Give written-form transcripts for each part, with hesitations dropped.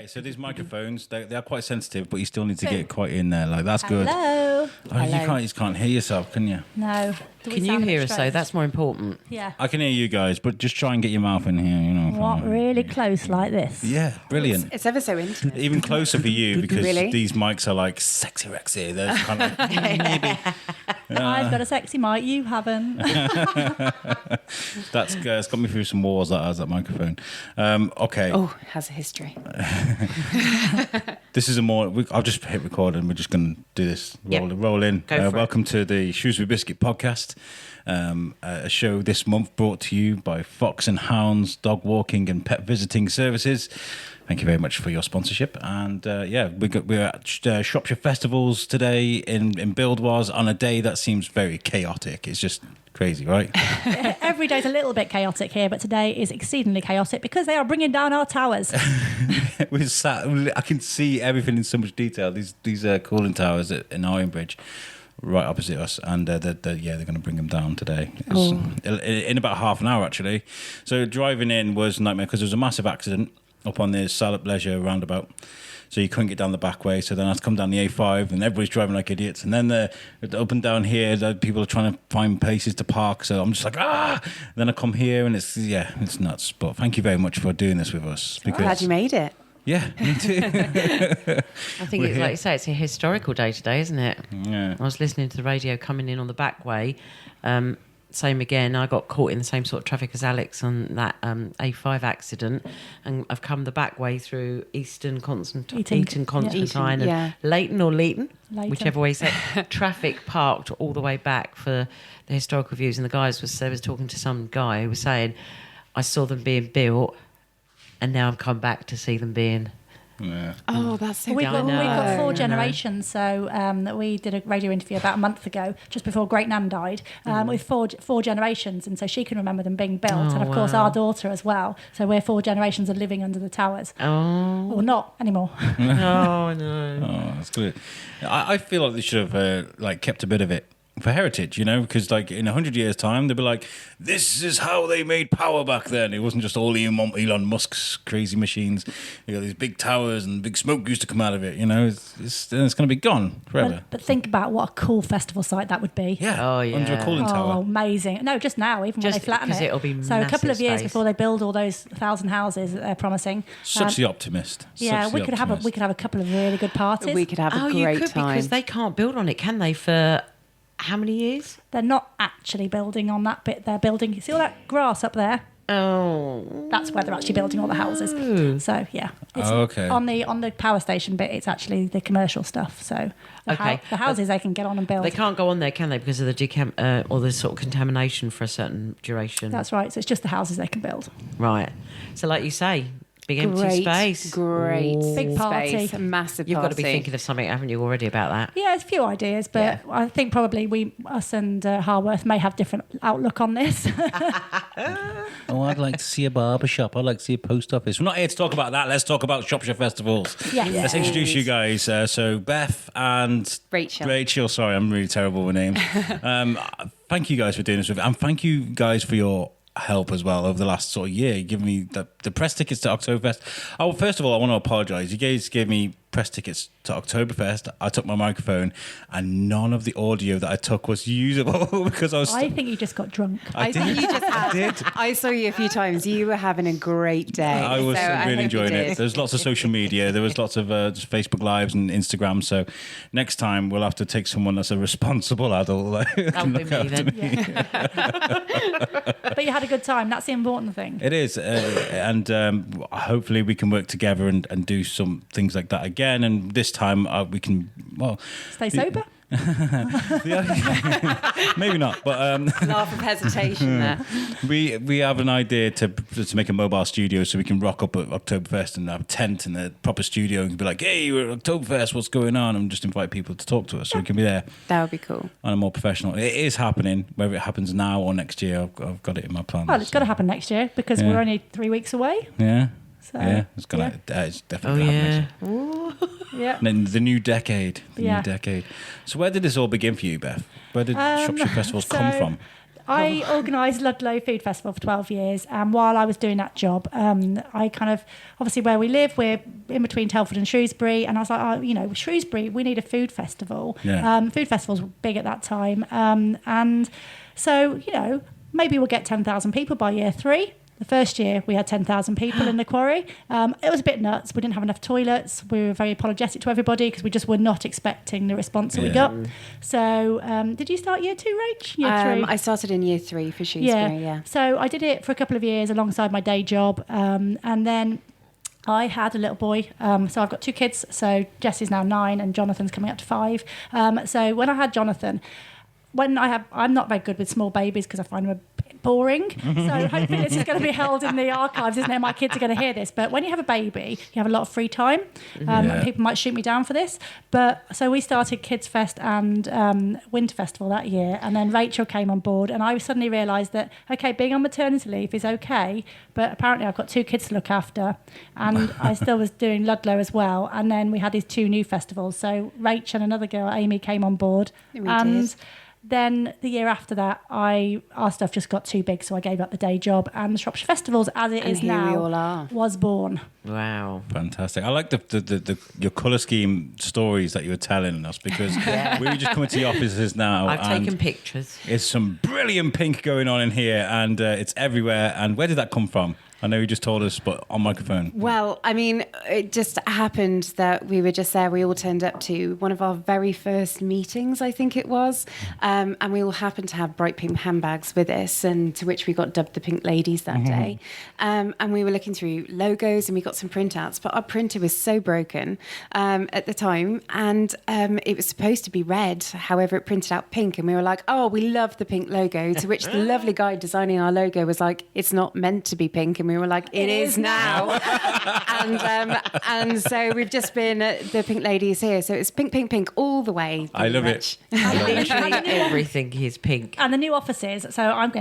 so these microphones, they are quite sensitive, but you still need to get quite in there. Like, that's good. Hello. Oh, you just can't hear yourself, can you? No. Can you hear us, though? That's more important. Yeah. I can hear you guys, but just try and get your mouth in here, you know. What, really close like this? Yeah, brilliant. It's ever so intimate. Even closer for you, because Really? these mics are like sexy rexy. They're kind of like, maybe. I've got a sexy mic, you haven't. That's it's got me through some wars, that microphone. Okay. Oh, it has a history. This is I'll just hit record and we're just going to do this. Roll in. Welcome to the Shrewsbury Biscuit podcast. A show this month brought to you by Fox and Hounds Dog Walking and Pet Visiting Services. Thank you very much for your sponsorship. And we're at Shropshire Festivals today in Buildwas on a day that seems very chaotic. It's just crazy, right? Every day's a little bit chaotic here, but today is exceedingly chaotic because they are bringing down our towers. I can see everything in so much detail. These cooling towers in Ironbridge, right opposite us, and they're going to bring them down today. In about half an hour, actually. So driving in was a nightmare because there was a massive accident up on the Salop Leisure roundabout. So you couldn't get down the back way. So then I had to come down the A5 and everybody's driving like idiots. And then up and down here, people are trying to find places to park. So I'm just like, And then I come here and it's nuts. But thank you very much for doing this with us. I'm glad you made it. Yeah, me too. I think it's like you say, it's a historical day today, isn't it? Yeah. I was listening to the radio coming in on the back way. Same again, I got caught in the same sort of traffic as Alex on that A5 accident, and I've come the back way through Eton Constantine, and Leighton or Leighton, whichever way you say it. Traffic parked all the way back for the historical views, and the guys was talking to some guy who was saying, I saw them being built, and now I've come back to see them being... Yeah. Oh, that's so We've got 4 generations. So we did a radio interview about a month ago, just before Great Nan died, with four generations, and so she can remember them being built, and of course our daughter as well. So we're 4 generations of living under the towers. Oh, or not anymore. Oh no! Oh, that's good. I feel like they should have kept a bit of it for heritage, you know, because like in 100 years' time, they'll be like, this is how they made power back then. It wasn't just all Elon Musk's crazy machines. You got these big towers and big smoke used to come out of it, you know. It's going to be gone forever. But think about what a cool festival site that would be. Yeah. Oh, yeah. Under a cooling tower. Oh, amazing. No, just now, even when they flatten it. It'll be so a couple of years space. before they build all those 1,000 houses that they're promising. Such the optimist. We could have a couple of really good parties. We could have a great you could, time. because they can't build on it, can they, for... How many years? They're not actually building on that bit. They're building... You see all that grass up there? Oh. That's where they're actually building all the houses. So, yeah. It's okay. On the power station bit, it's actually the commercial stuff. So the houses they can get on and build. They can't go on there, can they? Because of the or the sort of contamination for a certain duration. That's right. So it's just the houses they can build. Right. So like you say... Big empty space. Great. Big party. Space, a massive party. You've got to be thinking of something, haven't you, already about that? Yeah, there's a few ideas, but I think probably us and Harworth may have different outlook on this. Oh, I'd like to see a barber shop. I'd like to see a post office. We're not here to talk about that. Let's talk about Shropshire Festivals. Yes. Let's introduce you guys. So Beth and Rachel. Sorry, I'm really terrible with names. Thank you guys for doing this with me. And thank you guys for your help as well over the last sort of year. Give me the press tickets to Oktoberfest. Oh, first of all, I want to apologise. You guys gave me press tickets to Oktoberfest. I took my microphone and none of the audio that I took was usable because I was... I think you just got drunk. I think you just had. I did. I saw you a few times. You were having a great day. I was really enjoying it. There's lots of social media. There was lots of just Facebook Lives and Instagram. So next time we'll have to take someone that's a responsible adult. That'll be me then. But you had a good time. That's the important thing. It is. And hopefully we can work together and do some things like that again. And this time we can, stay sober. Maybe not, but laugh of hesitation there. We have an idea to make a mobile studio so we can rock up at Oktoberfest and have a tent and a proper studio and be like, hey, we're at Oktoberfest, what's going on? And just invite people to talk to us so we can be there. That would be cool. On a more professional. It is happening, whether it happens now or next year. I've got it in my plans. Well, it's got to happen next year because we're only 3 weeks away. Yeah. So, it's gonna. It's definitely happening. Yeah. And then the new decade. New decade. So where did this all begin for you, Beth? Where did Shropshire Festivals come from? I organised Ludlow Food Festival for 12 years, and while I was doing that job, I kind of, obviously where we live, we're in between Telford and Shrewsbury, and I was like, oh, Shrewsbury, we need a food festival. Yeah. Food festivals were big at that time, and so, maybe we'll get 10,000 people by year 3. The first year we had 10,000 people in the quarry. It was a bit nuts. We didn't have enough toilets. We were very apologetic to everybody because we just were not expecting the response that we got. So did you start year 2, Rach? Year 3? I started in year 3 for Shrewsbury, yeah. So I did it for a couple of years alongside my day job. And then I had a little boy. So I've got 2 kids. So Jessie's now 9 and Jonathan's coming up to 5. So when I had Jonathan, I'm not very good with small babies because I find them a bit boring. So hopefully this is going to be held in the archives, isn't it? My kids are going to hear this. But when you have a baby, you have a lot of free time. And people might shoot me down for this. But so we started Kids Fest and Winter Festival that year. And then Rachel came on board. And I suddenly realised that, okay, being on maternity leave is okay. But apparently I've got 2 kids to look after. And I still was doing Ludlow as well. And then we had these 2 new festivals. So Rachel and another girl, Amy, came on board. We did. Then the year after that, our stuff just got too big, so I gave up the day job. And the Shropshire Festivals, as it is here now, we all are. was born. Wow. Fantastic. I like your colour scheme stories that you were telling us because we were just coming to the offices now. I've and taken pictures. There's some brilliant pink going on in here and it's everywhere. And where did that come from? I know you just told us, but on microphone. Well, I mean, it just happened that we were just there. We all turned up to one of our very first meetings, I think it was. And we all happened to have bright pink handbags with us, and to which we got dubbed the Pink Ladies that day. And we were looking through logos and we got some printouts, but our printer was so broken at the time. And it was supposed to be red. However, it printed out pink. And we were like, oh, we love the pink logo. To which the lovely guy designing our logo was like, it's not meant to be pink. And we were like, it is now. and so we've just been the Pink Ladies here. So it's pink, pink, pink all the way. I love it. Literally everything is pink. And the new offices. So am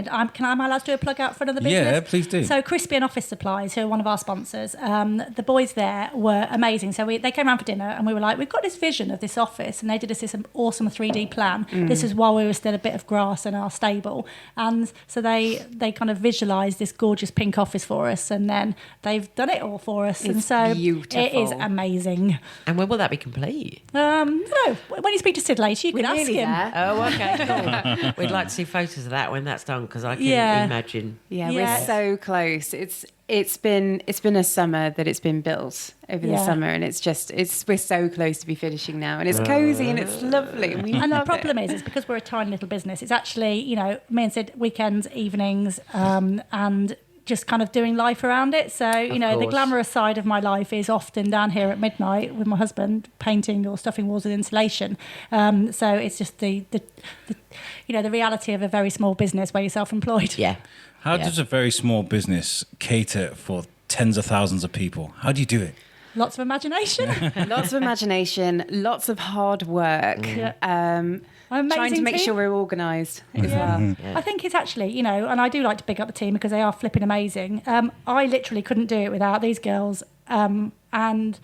I allowed to do a plug out for another business? Yeah, please do. So Crispian Office Supplies, who are one of our sponsors, the boys there were amazing. So they came around for dinner and we were like, we've got this vision of this office, and they did us this awesome 3D plan. This is while we were still a bit of grass in our stable. And so they kind of visualised this gorgeous pink office for us, and then they've done it all for us. And so beautiful. It is amazing. And when will that be complete? No, when you speak to Sid later, you can ask him. Oh, okay, cool. We'd like to see photos of that when that's done, because I can imagine. Yeah, Yeah. we're so close. It's been a summer that it's been built over the summer, and we're so close to be finishing now, and it's cozy and it's lovely. And the problem is, it's because we're a tiny little business. It's actually, me and Sid, weekends, evenings, and just kind of doing life around it. So, the glamorous side of my life is often down here at midnight with my husband painting or stuffing walls with insulation. So it's just the reality of a very small business where you're self-employed. Yeah. How does a very small business cater for tens of thousands of people? How do you do it? Lots of imagination. Lots of imagination, lots of hard work. Trying to make sure we're organised as well. I think it's actually, and I do like to big up the team because they are flipping amazing. I literally couldn't do it without these girls. And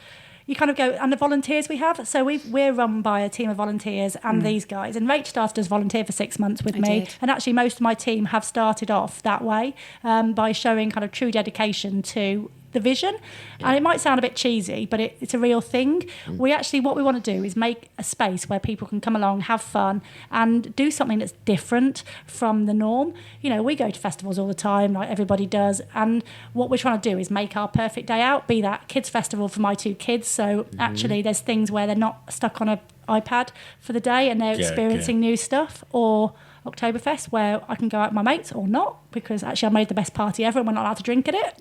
you kind of go, and the volunteers we have. So we're run by a team of volunteers and these guys. And Rach started as volunteer for 6 months with me. Did. And actually most of my team have started off that way by showing kind of true dedication to the vision. And it might sound a bit cheesy, but it's a real thing. What we want to do is make a space where people can come along, have fun, and do something that's different from the norm. We go to festivals all the time, like everybody does, and what we're trying to do is make our perfect day out, be that kids festival for my 2 kids. So actually there's things where they're not stuck on an iPad for the day and they're experiencing new stuff, or Oktoberfest where I can go out with my mates or not, because actually I made the best party ever and we're not allowed to drink at it.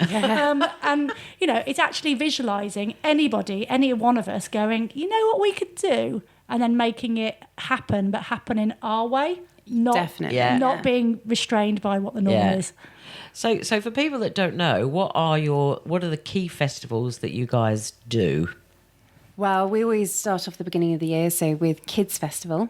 And it's actually visualising any one of us going, you know what we could do, and then making it happen, but happen in our way, not being restrained by what the norm is. So for people that don't know, what are the key festivals that you guys do? Well, we always start off the beginning of the year, so with Kids Festival,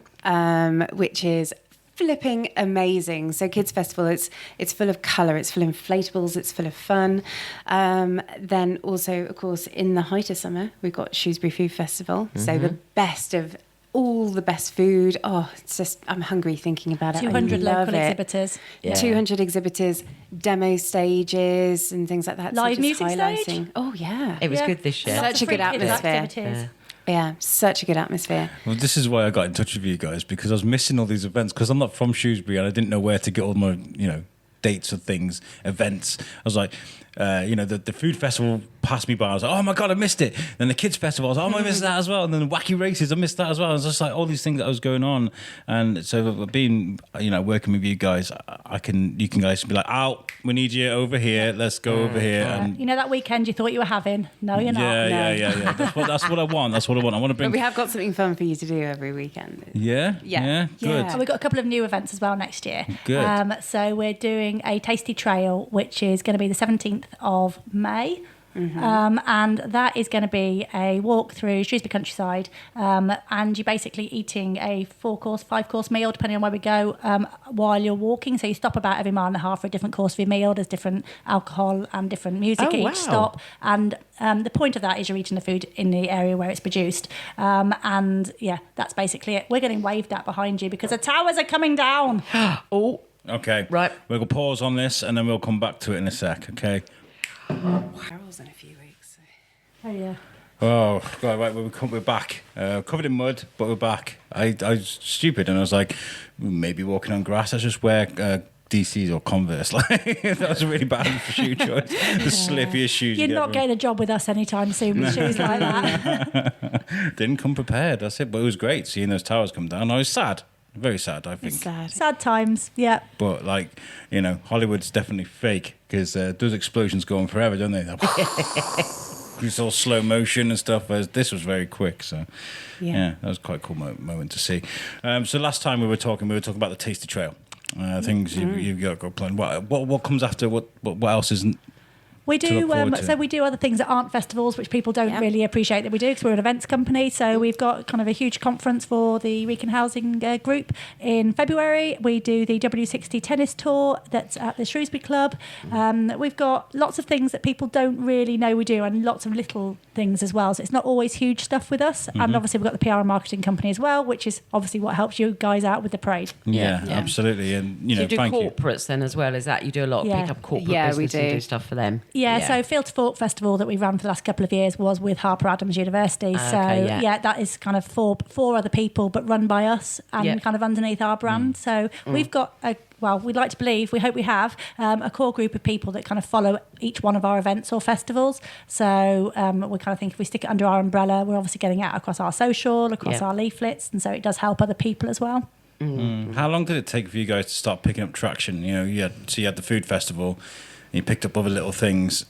which is flipping amazing. So Kids Festival, it's full of colour, it's full of inflatables, it's full of fun. Then also, of course, in the height of summer, we've got Shrewsbury Food Festival. So the best of all the best food. Oh, it's just, I'm hungry thinking about it. 200 I love local it. exhibitors. Yeah. 200 exhibitors, demo stages and things like that. Live just music highlighting. stage? Oh, yeah. It was Yeah. good this year. Such Lots of a good free kids atmosphere. activities. Yeah, such a good atmosphere. Well, this is why I got in touch with you guys, because I was missing all these events because I'm not from Shrewsbury and I didn't know where to get all my, dates of things, events. I was like, the food festival passed me by. I was like, oh my God, I missed it. Then the kids festival, I was like, oh, I missed that as well. And then the wacky races, I missed that as well. It was just like all these things that was going on. And so being, working with you guys, you can guys be like, oh, we need you over here. Let's go over here. And That weekend you thought you were having. No, you're not. yeah. That's what I want. That's what I want. I want to bring. But we have got something fun for you to do every weekend. Yeah. Good. And we've got a couple of new events as well next year. Good. So we're doing a tasty trail, which is going to be the 17th of May. And that is going to be a walk through Shrewsbury countryside, and you're basically eating a 4-course, 5-course meal depending on where we go while you're walking. So you stop about every mile and a half for a different course of your meal. There's different alcohol and different music at each stop, and the point of that is you're eating the food in the area where it's produced, and that's basically it. We're getting waved at behind you because the towers are coming down. Okay. Right. We'll go pause on this and then we'll come back to it in a sec. Okay. Carol's in a few weeks. So. Oh yeah. Oh, God, right, we're back. Covered in mud, but we're back. I was stupid and I was like, maybe walking on grass. Let's just wear DCs or Converse. Like, that was a really bad shoe choice. The slippiest shoes. You're not getting a job with us anytime soon with shoes like that. Didn't come prepared, that's it. But it was great seeing those towers come down. I was sad. Very sad, I think. It's sad. Sad times, yeah. But, Hollywood's definitely fake because those explosions go on forever, don't they? It's all slow motion and stuff, whereas this was very quick. So, yeah that was quite a cool moment to see. So last time we were talking about the Tasty Trail. Things you've got planned. What comes after? What else isn't? We do, so we do other things that aren't festivals, which people don't really appreciate that we do because we're an events company. So we've got kind of a huge conference for the Wrekin Housing Group in February. We do the W60 tennis tour that's at the Shrewsbury Club. We've got lots of things that people don't really know we do and lots of little things as well. So it's not always huge stuff with us. And obviously we've got the PR and marketing company as well, which is obviously what helps you guys out with the parade. Yeah. Absolutely. And, so you do corporates then as well, is that? You do a lot of pick up corporate business and do stuff for them. Yeah, so Field to Fork Festival that we ran for the last couple of years was with Harper Adams University. That is kind of four other people, but run by us and kind of underneath our brand. So we've got we'd like to believe, we hope we have, a core group of people that kind of follow each one of our events or festivals. So we kind of think if we stick it under our umbrella, we're obviously getting out across our social, across our leaflets, and so it does help other people as well. How long did it take for you guys to start picking up traction? You had the food festival, and you picked up other little things.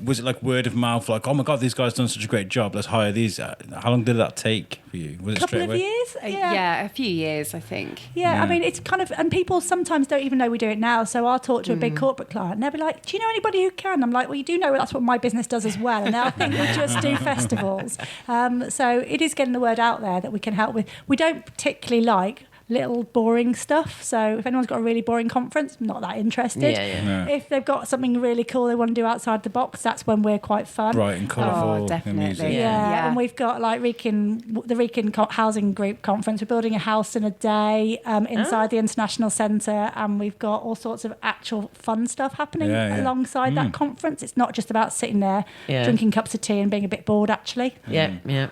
Was it like word of mouth, like, oh my God, these guys done such a great job, let's hire these? How long did that take for you? Was it couple straight of away? years? A few years, I think. Yeah, I mean, it's kind of, and people sometimes don't even know we do it now. So I'll talk to a big corporate client and they'll be like, do you know anybody who can? I'm like, well, you do know that's what my business does as well. And they'll think we just do festivals. So it is getting the word out there that we can help with. We don't particularly like little boring stuff. So if anyone's got a really boring conference, I'm not that interested. Yeah. If they've got something really cool they want to do outside the box, that's when we're quite fun. Bright and colourful. Oh, definitely. Music. Yeah, and we've got like the Wrekin Housing Group conference. We're building a house in a day inside the International Centre, and we've got all sorts of actual fun stuff happening alongside that conference. It's not just about sitting there drinking cups of tea and being a bit bored, actually. Yeah.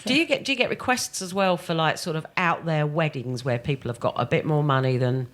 Do you get requests as well for like sort of out there weddings where people have got a bit more money than,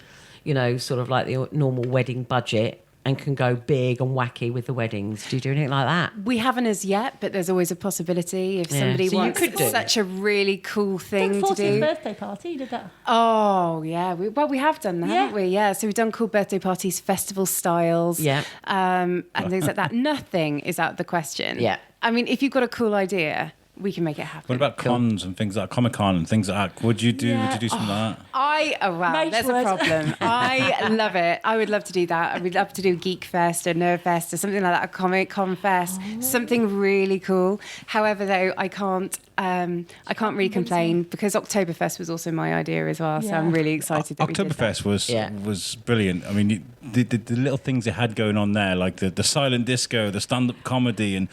sort of like the normal wedding budget and can go big and wacky with the weddings? Do you do anything like that? We haven't as yet, but there's always a possibility if somebody wants such a really cool thing to do. 40th birthday party, you did that? Oh, yeah. We have done that, haven't we? Yeah. So we've done cool birthday parties, festival styles, and things like that. Nothing is out of the question. Yeah. I mean, if you've got a cool idea, we can make it happen. What about cons and things like Comic-Con and things like that? Would you do something like that? There's a problem. I love it. I would love to do that. I would love to do Geek Fest or Nerd Fest or something like that, a Comic-Con Fest, something really cool. However, though, I can't really complain because Oktoberfest was also my idea as well. So I'm really excited that we did that. Oktoberfest was brilliant. I mean, the little things they had going on there, like the silent disco, the stand-up comedy, and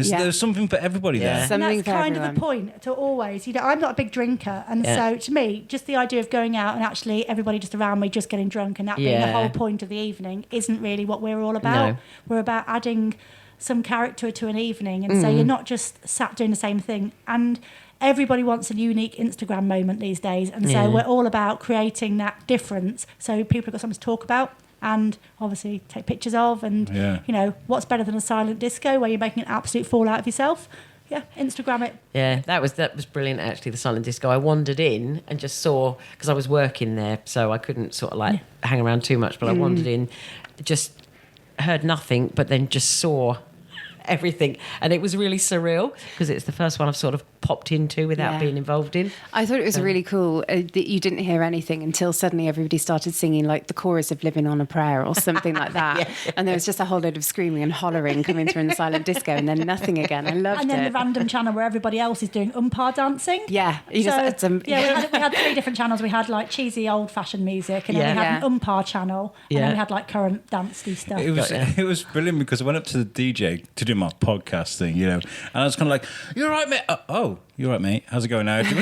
There's something for everybody Yeah. there. And Something that's for kind of the everyone. point to always, I'm not a big drinker. And so to me, just the idea of going out and actually everybody just around me just getting drunk and that being the Yeah. whole point of the evening isn't really what we're all about. No. We're about adding some character to an evening. And so you're not just sat doing the same thing. And everybody wants a unique Instagram moment these days. And so we're all about creating that difference so people have got something to talk about. And obviously take pictures of, and what's better than a silent disco where you're making an absolute fool out of yourself? Yeah, Instagram it. Yeah, that was brilliant. Actually, the silent disco. I wandered in and just saw, because I was working there, so I couldn't sort of like hang around too much. But I wandered in, just heard nothing, but then just saw everything, and it was really surreal because it's the first one I've sort of popped into without being involved in. I thought it was really cool that you didn't hear anything until suddenly everybody started singing like the chorus of Living on a Prayer or something like that. And there was just a whole load of screaming and hollering coming through in the silent disco, and then nothing again. I loved it. And then the random channel where everybody else is doing umpire dancing. Yeah, you just had some. we had 3 different channels. We had like cheesy old-fashioned music, and then we had an umpire channel, and then we had like current dancey stuff. It was brilliant because I went up to the DJ to do my podcast thing, and I was kind of like, "You're right, mate. Oh, you're right, mate. How's it going now? Can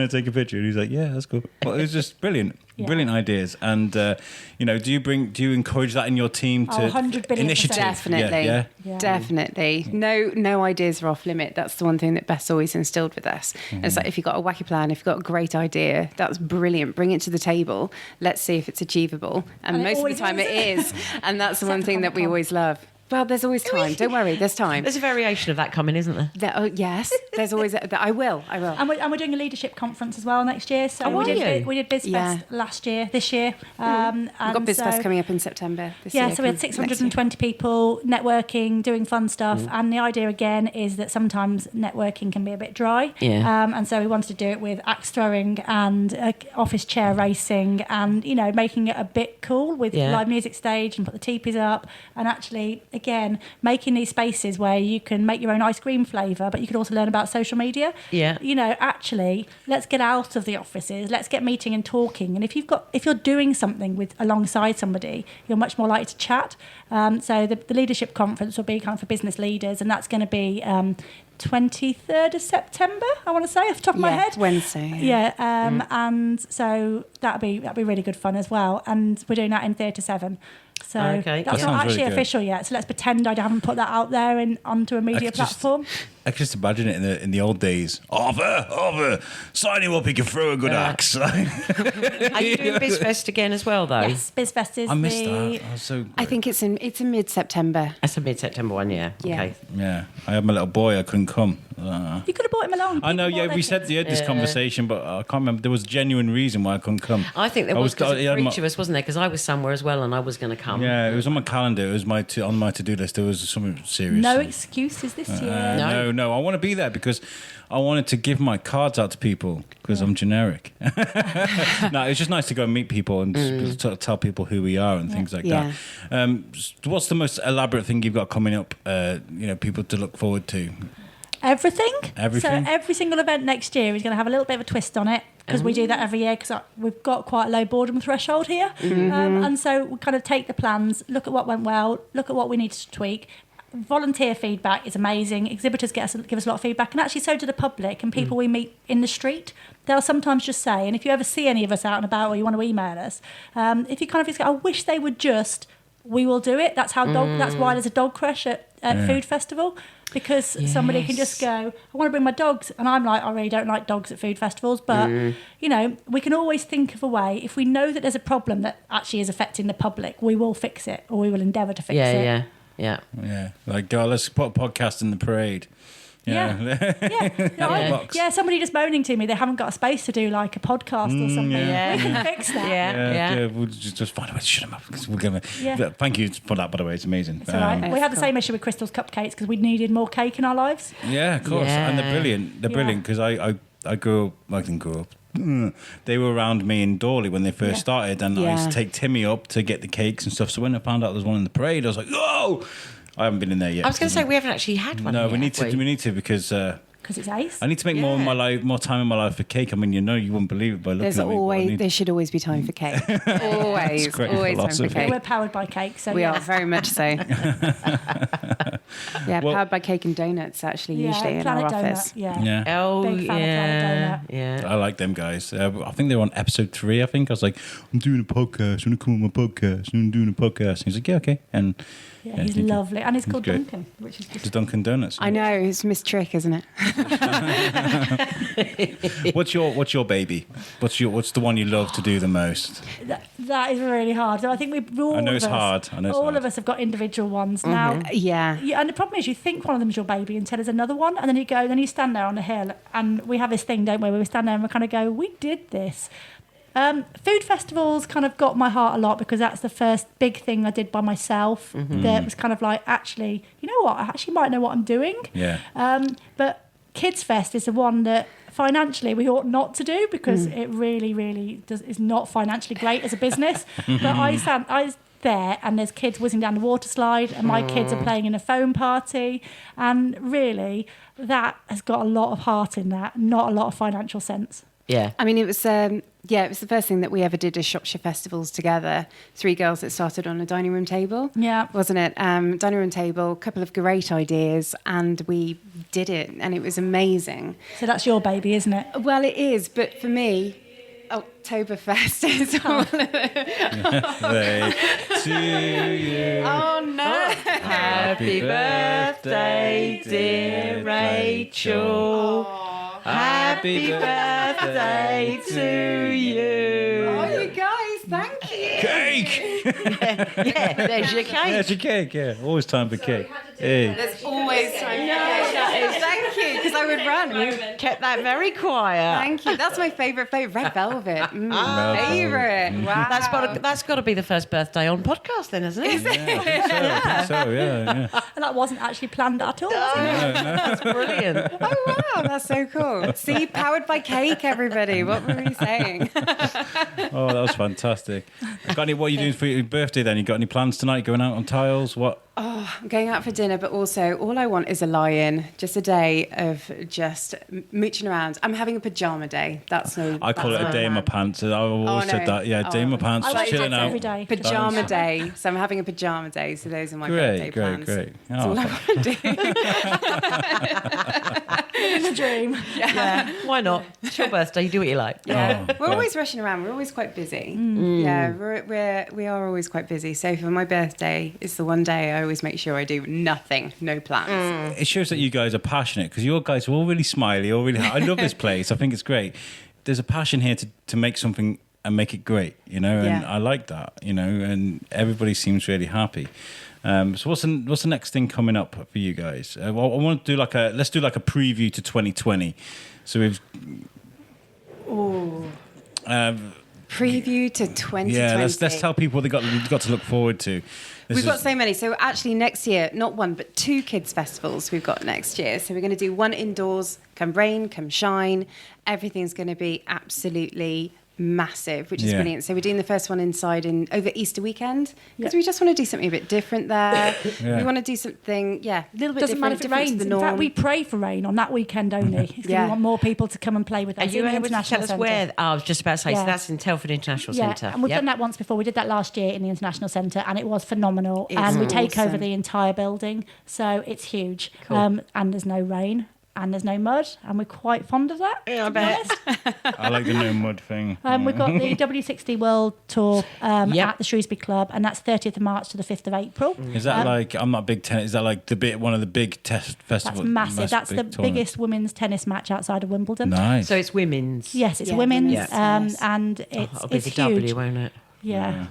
I take a picture?" And he's like, "Yeah, that's cool." Well, it was just brilliant. Brilliant ideas. And do you encourage that in your team to 100 billion initiative? Definitely. Yeah. Definitely. No ideas are off limit. That's the one thing that Beth's always instilled with us. And it's like, if you've got a wacky plan, if you've got a great idea, that's brilliant. Bring it to the table. Let's see if it's achievable. And most of the time it is. And that's the one thing that we always love. Well, there's always time. Don't worry, there's time. There's a variation of that coming, isn't there? Yes, there's always. I will. And we're doing a leadership conference as well next year. So we did BizFest last year, this year. We've got BizFest coming up in September this year. Yeah, so we had 620 people networking, doing fun stuff. And the idea again is that sometimes networking can be a bit dry. Yeah. And so we wanted to do it with axe throwing and office chair racing and, making it a bit cool with live music stage and put the teepees up and actually, again, making these spaces where you can make your own ice cream flavour, but you can also learn about social media. Yeah. Actually, let's get out of the offices. Let's get meeting and talking. And if you're doing something alongside somebody, you're much more likely to chat. So the leadership conference will be kind of for business leaders, and that's going to be 23rd of September, I want to say, off the top of my head. Wednesday. And so that'll be really good fun as well. And we're doing that in Theatre 7. So that's not actually really official yet. So let's pretend I haven't put that out there onto a media platform. I can just imagine it in the old days. Arthur, sign him up. He can throw a good axe. Are you doing BizFest again as well, though? Yes, BizFest is. I missed that. I was so great. I think it's in mid-September. That's a mid-September one, yeah. Okay. Yeah, I had my little boy. I couldn't come. You could have brought him along. I know. Yeah, we had this conversation, but I can't remember. There was a genuine reason why I couldn't come. I think there was because for each of us, wasn't there? Because I was somewhere as well, and I was going to come. Yeah, it was on my calendar. It was on my to-do list. There was something serious. No excuses this year. No. I want to be there because I wanted to give my cards out to people because I'm generic. No, it's just nice to go and meet people and sort of tell people who we are and things like that. What's the most elaborate thing you've got coming up? People to look forward to. Everything. Everything. So every single event next year is going to have a little bit of a twist on it because we do that every year because we've got quite a low boredom threshold here. And so we kind of take the plans, look at what went well, look at what we need to tweak. Volunteer feedback is amazing. Exhibitors give us a lot of feedback, and actually so do the public and people we meet in the street. They'll sometimes just say, and if you ever see any of us out and about or you want to email us, if you kind of just go, I wish they would just, we will do it. That's that's why there's a dog crush at Food Festival. Because somebody can just go, I want to bring my dogs. And I'm like, I really don't like dogs at food festivals. But, we can always think of a way. If we know that there's a problem that actually is affecting the public, we will fix it or we will endeavour to fix it. Yeah. Like, let's put a podcast in the parade. Somebody just moaning to me they haven't got a space to do like a podcast or something. We can fix that. Yeah. We'll just find a way to shut them up because we're gonna. Thank you for that, by the way. It's amazing. It's all right. We had the same issue with Crystal's cupcakes because we needed more cake in our lives. Yeah, of course, and they're brilliant. They're brilliant because I grew up. I didn't grow up. They were around me in Dawley when they first started, and I used to take Timmy up to get the cakes and stuff. So when I found out there was one in the parade, I was like, "Oh!" I haven't been in there yet. I was going to say we haven't actually had one. No, yet, we need to. We need to because it's ace. I need to make more time in my life for cake. I mean, you wouldn't believe it by looking at me. There should always be time for cake. Always time for cake. We're powered by cake, so we are very much so. Yeah, Well- powered by cake and donuts, actually, usually in our Planet office. Donut, yeah. Yeah. Oh, Big fan of Planet Donut. yeah. I like them guys. I think they were on episode 3. I think I was like, I'm doing a podcast. You want to come on my podcast? I'm doing a podcast. And he's like, yeah, okay. And Yeah, he's thank you. lovely. And he's He's called great. Duncan, which is just... It's Dunkin' Donuts. I know, it's Miss Trick, isn't it? What's your baby? What's the one you love to do the most? That is really hard. So I think we all I know of it's us, hard. I know it's all hard. of us have got individual ones now. Yeah. Yeah, and the problem is you think one of them's your baby until there's another one, and then you stand there on the hill, and we have this thing, don't we, where we stand there and we kind of go, we did this. Food festivals kind of got my heart a lot because that's the first big thing I did by myself. That was kind of like, actually, you know what, I actually might know what I'm doing. Yeah. But Kids Fest is the one that financially we ought not to do because it really, really is not financially great as a business. But I was there and there's kids whizzing down the water slide and my kids are playing in a foam party, and really that has got a lot of heart in that, not a lot of financial sense. Yeah. I mean, it was the first thing that we ever did as Shropshire Festivals together. 3 girls that started on a dining room table. Yeah. Wasn't it? Dining room table, a couple of great ideas, and we did it, and it was amazing. So that's your baby, isn't it? Well, it is, but for me, Oktoberfest is all of it. Birthday to you. Oh, no. Happy birthday, dear Rachel. Happy birthday to you. Oh, you guys, thank you. Cake! Yeah, there's your cake. There's your cake, yeah. Always time for cake. Hey. There's always time. Thank you, because I would run. Kept that very quiet. Thank you. That's my favourite flavour, red velvet. Velvet. Favourite. Wow. That's got to be the first birthday on podcast then, isn't it? I think so, yeah. And that wasn't actually planned at all. That's brilliant. Oh, wow, that's so cool. See, powered by cake, everybody. What were we saying? Oh, that was fantastic. What are you doing for your birthday then? You got any plans tonight? Going out on tiles? What? Oh, I'm going out for dinner, but also all I want is a lie-in. Just a day of just mooching around. I'm having a pyjama day. That's no. I call it a day in my pants. I've always no. said that. Yeah, day in my pants, I just like chilling it out. every day. Pyjama day. So I'm having a pyjama day. So those are my birthday plans. Great. That's Oh, all I want to do. In a dream. Yeah. Why not? It's your birthday. You do what you like. Yeah, Oh, we're God. always rushing around. We're always quite busy. Yeah, we are always quite busy. So for my birthday, it's the one day I always make sure I do nothing, no plans. It shows that you guys are passionate because you guys are all really smiley, all really. I love this place. I think it's great. There's a passion here to make something and make it great, and Yeah. I like that, and everybody seems really happy. So what's the next thing coming up for you guys? Well, I want to do let's do a preview to 2020. So we've. Preview to 2020. Yeah, let's tell people what they've got to look forward to. We've got so many. So actually next year, not one, but 2 kids festivals we've got next year. So we're going to do one indoors, come rain, come shine. Everything's going to be absolutely massive, which is brilliant. So we're doing the first one inside over Easter weekend because we just want to do something a bit different there. We want to do something, a little bit Doesn't matter different, if it different to rains. the In norm. fact, we pray for rain on that weekend only. Because we want more people to come and play with us. Are you in the able to International tell us Centre. where? I was just about to say, Yeah. so that's in Telford International Centre. And we've done that once before. We did that last year in the International Centre, and it was phenomenal. It's and we take over awesome. the entire building, so it's huge. Cool. And there's no rain, and there's no mud, and we're quite fond of that. Yeah, I to be bet. honest. I like the no mud thing. We've got the W60 World Tour Yep. at the Shrewsbury Club, and that's 30th of March to the 5th of April. Is that I'm not big tennis? Is that one of the big test That's festivals? massive. That's the big tournaments? biggest women's tennis match outside of Wimbledon. Nice. So it's women's. Yes, it's Yeah, women's, women's tennis. and Oh, it's it'll be it's the W, huge. won't it? Yeah.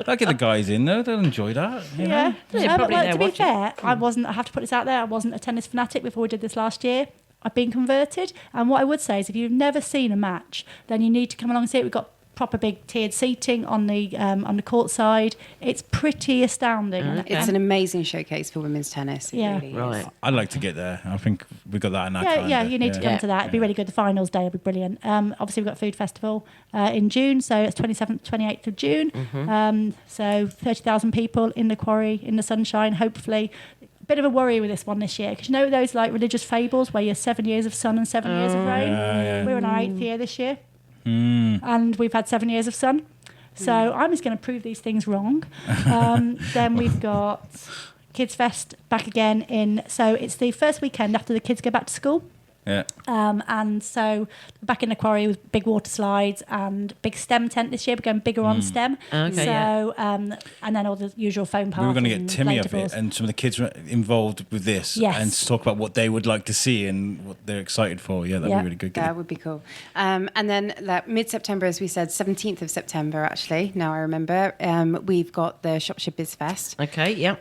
I'll get the guys in though. They'll enjoy that. You know? Yeah. Yeah, But probably there to be watching. fair, I have to put this out there, I wasn't a tennis fanatic before we did this last year. I've been converted. And what I would say is if you've never seen a match, then you need to come along and see it. We've got proper big tiered seating on the court side. It's pretty astounding. It's an amazing showcase for women's tennis. It Yeah. really is. Right. I'd like to get there. I think we got that in our calendar. Yeah, you need to come to that. It'd be really good. The finals day will be brilliant. Obviously, we've got Food Festival in June, so it's 27th, 28th of June. So 30,000 people in the quarry, in the sunshine, hopefully. Bit of a worry with this one this year, because those religious fables where you're 7 years of sun and 7 years of rain? yeah. We're in our 8th year this year. And we've had 7 years of sun. So I'm just going to prove these things wrong. Then we've got Kids Fest back again so it's the first weekend after the kids go back to school. Yeah. And so back in the quarry with big water slides and big STEM tent this year. We're going bigger on STEM. Okay, so and then all the usual foam parks. We were going to get Timmy up here and some of the kids were involved with this and to talk about what they would like to see and what they're excited for. Yeah, that'd be really good. That would be cool. And then mid-September, as we said, 17th of September, actually, now I remember, we've got the Shropshire Biz Fest. Okay, yeah.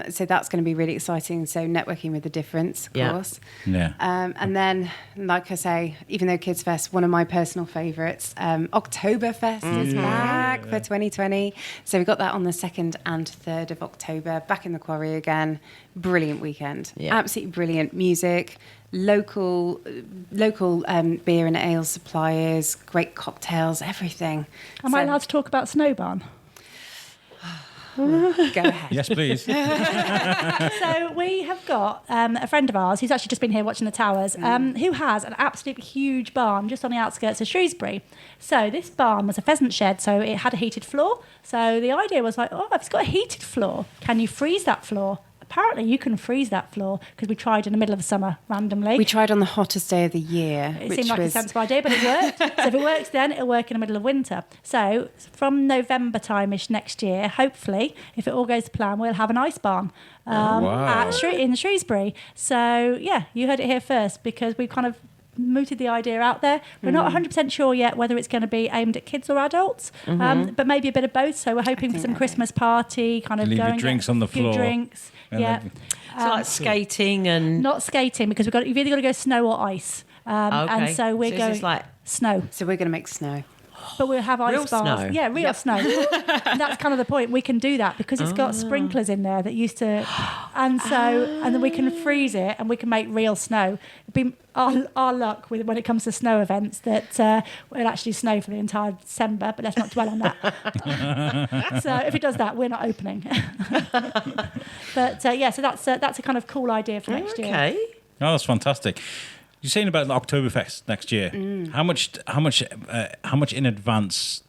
So that's going to be really exciting. So networking with the difference, of course. Yeah. And then, like I say, even though Kids Fest, one of my personal favourites, Oktoberfest is back for 2020. So we got that on the 2nd and 3rd of October, back in the quarry again. Brilliant weekend. Yeah. Absolutely brilliant music, local beer and ale suppliers, great cocktails, everything. Am I allowed to talk about Snowbarn? Go ahead. Yes, please. So we have got a friend of ours who's actually just been here watching the towers, who has an absolutely huge barn just on the outskirts of Shrewsbury. So this barn was a pheasant shed, so it had a heated floor. So the idea was like, if it's got a heated floor, can you freeze that floor? Apparently you can freeze that floor because we tried in the middle of the summer randomly. We tried on the hottest day of the year. It seemed like a sensible idea, but it worked. So if it works then, it'll work in the middle of winter. So from November time-ish next year, hopefully, if it all goes to plan, we'll have an ice barn in Shrewsbury. So yeah, you heard it here first because we kind of mooted the idea out there. We're not 100% sure yet whether it's going to be aimed at kids or adults, but maybe a bit of both. So we're hoping for some Christmas party, kind of leave going your drinks on the floor. Drinks, yeah. So like skating and not skating because you've either got to go snow or ice. And so we're going like snow. So we're going to make snow. But we'll have ice real bars. Snow. Yeah, real snow. And that's kind of the point. We can do that because it's got sprinklers in there that used to, and then we can freeze it and we can make real snow. It'd be our luck when it comes to snow events that it'll actually snow for the entire December, but let's not dwell on that. So if it does that, we're not opening. But so that's a kind of cool idea for next year. Okay. Oh, that's fantastic. You're saying about the Oktoberfest next year. How much in advance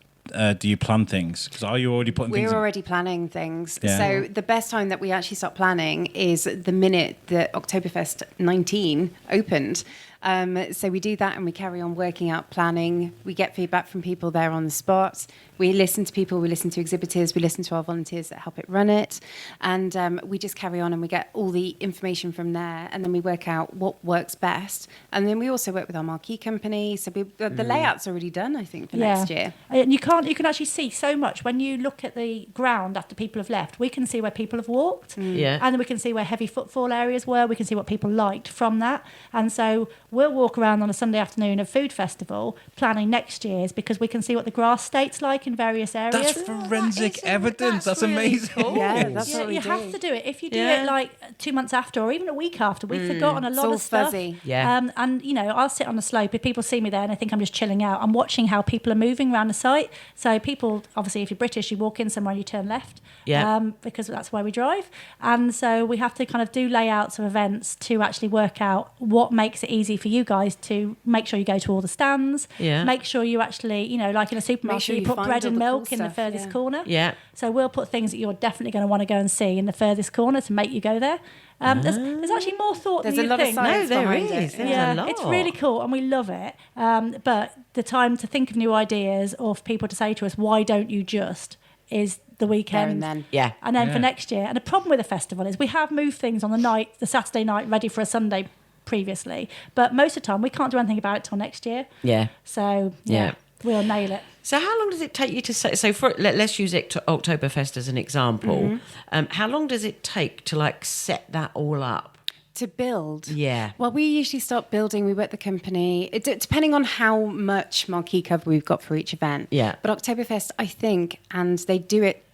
do you plan things? Because are you already putting things? We're already planning things. Yeah. So the best time that we actually start planning is the minute that Oktoberfest 19 opened. So we do that and we carry on working out planning. We get feedback from people there on the spot. We listen to people, we listen to exhibitors, we listen to our volunteers that help it run it. And we just carry on and we get all the information from there. And then we work out what works best. And then we also work with our marquee company. So the layout's already done, I think, for next year. And you can actually see so much when you look at the ground after people have left. We can see where people have walked. Yeah. And then we can see where heavy footfall areas were. We can see what people liked from that. And so we'll walk around on a Sunday afternoon of Food Festival planning next year's because we can see what the grass state's like in various areas. That's forensic evidence. That's really amazing. Cool. Yeah, that's what we you do. have to do it. If you do it like 2 months after or even a week after, we've forgotten a lot all of stuff. fuzzy. Yeah. And, I'll sit on the slope. If people see me there and they think I'm just chilling out, I'm watching how people are moving around the site. So people, obviously, if you're British, you walk in somewhere, you turn left. Yeah. Because that's where we drive. And so we have to kind of do layouts of events to actually work out what makes it easy for you guys to make sure you go to all the stands. Yeah. Make sure you actually, like in a supermarket, sure you you put find bread all and the cool milk in the stuff, furthest yeah. corner. Yeah. So we'll put things that you're definitely going to want to go and see in the furthest corner to make you go there. There's actually more thought There's than a you lot think. of science No, there behind is. it. There's Yeah, a lot. it's really cool and we love it. But the time to think of new ideas or for people to say to us, why don't you just, is the weekend. There and then. Yeah. And then for next year. And the problem with the festival is we have moved things on the Saturday night, ready for a Sunday previously. But most of the time we can't do anything about it till next year. Yeah. So, Yeah. we'll nail it. So how long does it take you to say? So let's use Oktoberfest as an example. How long does it take to set that all up? To build? Yeah. Well, we usually start building. We work the company, depending on how much marquee cover we've got for each event. Yeah. But Oktoberfest, I think, and they do it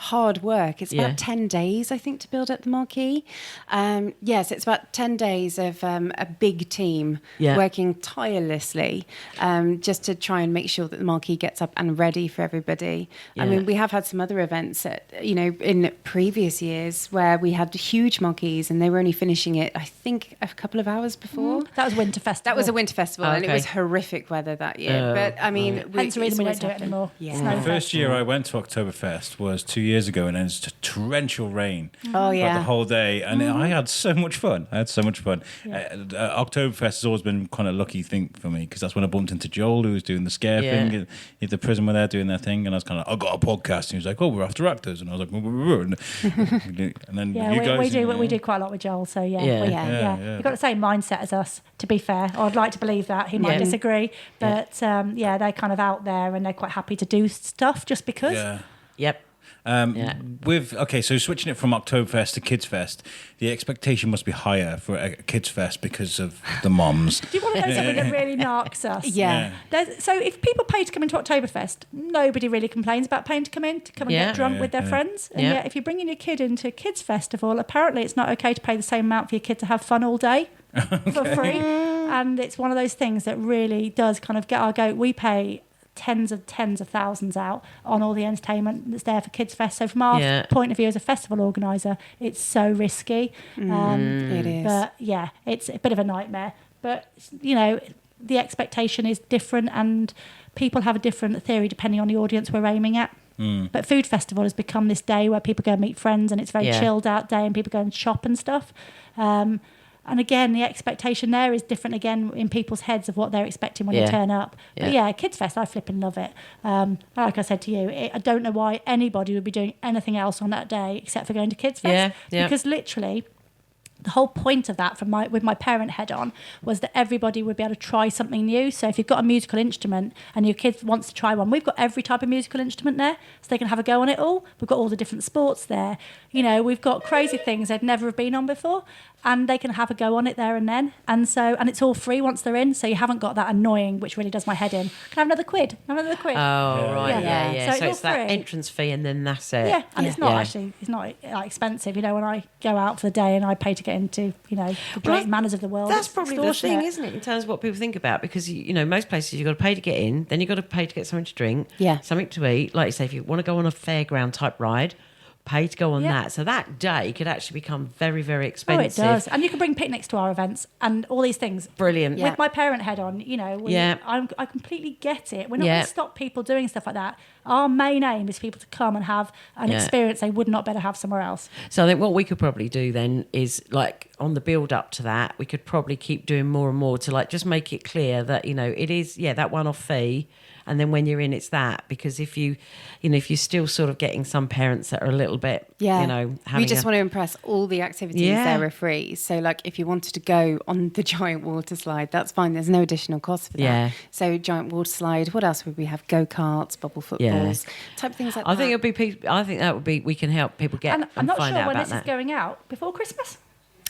hard work. It's Yeah. about 10 days, I think, to build up the marquee. Yes, it's about 10 days of a big team working tirelessly just to try and make sure that the marquee gets up and ready for everybody. Yeah. I mean, we have had some other events, in previous years where we had huge marquees and they were only finishing it, I think, a couple of hours before. That was Winter Festival. That was a winter festival, and it Okay. was horrific weather that year. But I mean, Hence the reason we don't it's do it always anymore. happened. Yeah. Snow The first year I went to Oktoberfest was 2 years ago, and then it's just torrential rain. Oh, throughout the whole day, and I had so much fun. Oktoberfest has always been kind of lucky thing for me, because that's when I bumped into Joel, who was doing the scare thing. And the prison were there doing their thing, and I was kind of like, I got a podcast, and he was like, oh, we're after actors, and I was like, and then you guys, we do quite a lot with Joel, so you've got the same mindset as us, to be fair. Or I'd like to believe that. He might disagree, but they're kind of out there, and they're quite happy to do stuff just because. Yep. So switching it from Oktoberfest to Kids Fest, the expectation must be higher for a Kids Fest because of the moms. Do you want to know something that really narks us? Yeah. So if people pay to come into Oktoberfest, nobody really complains about paying to come and get drunk with their friends. And yet if you're bringing your kid into a Kids Festival, apparently it's not okay to pay the same amount for your kid to have fun all day for free. And it's one of those things that really does kind of get our goat. We pay tens of thousands out on all the entertainment that's there for Kids Fest. So from our point of view as a festival organiser, it's so risky. It is. But it's a bit of a nightmare. But, the expectation is different, and people have a different theory depending on the audience we're aiming at. But Food Festival has become this day where people go and meet friends, and it's a very chilled out day, and people go and shop and stuff. And again, the expectation there is different again in people's heads of what they're expecting when you turn up. But Kids Fest, I flipping love it. Like I said to you, I don't know why anybody would be doing anything else on that day except for going to Kids Fest. Because literally, the whole point of that with my parent head on was that everybody would be able to try something new. So if you've got a musical instrument and your kid wants to try one, we've got every type of musical instrument there, so they can have a go on it all. We've got all the different sports there. We've got crazy things they'd never have been on before, and they can have a go on it there and then. And it's all free once they're in, so you haven't got that annoying, which really does my head in. Can I have another quid? Oh, right, yeah. So it's that free. entrance fee, and then that's it. Yeah, and it's not expensive. When I go out for the day and I pay to get into, the great manners of the world. That's probably the thing, isn't it, in terms of what people think about? Because, most places you've got to pay to get in, then you've got to pay to get something to drink, something to eat. Like you say, if you want to go on a fairground type ride, pay to go on that. So that day could actually become very, very expensive. Oh, it does. And you can bring picnics to our events and all these things. Brilliant. With my parent head on, I completely get it. We're not going to stop people doing stuff like that. Our main aim is for people to come and have an experience they would not better have somewhere else. So I think what we could probably do then is, like, on the build up to that, we could probably keep doing more and more to, like, just make it clear that, it is, that one-off fee. And then when you're in, it's that. Because if you're still sort of getting some parents that are a little bit, we just want to impress all the activities there are free. So, like, if you wanted to go on the giant water slide, that's fine. There's no additional cost for that. Yeah. So, giant water slide. What else would we have? Go-karts, bubble footballs, type of things like that. I think that would be. We can help people get. And I'm not find sure out when about this is going out before Christmas.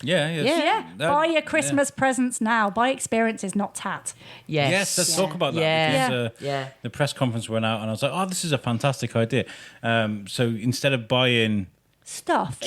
Buy your Christmas presents now. Buy experiences, not tat. Yes, let's talk about that. Yeah. The press conference went out, and I was like, oh, this is a fantastic idea. So instead of buying stuff,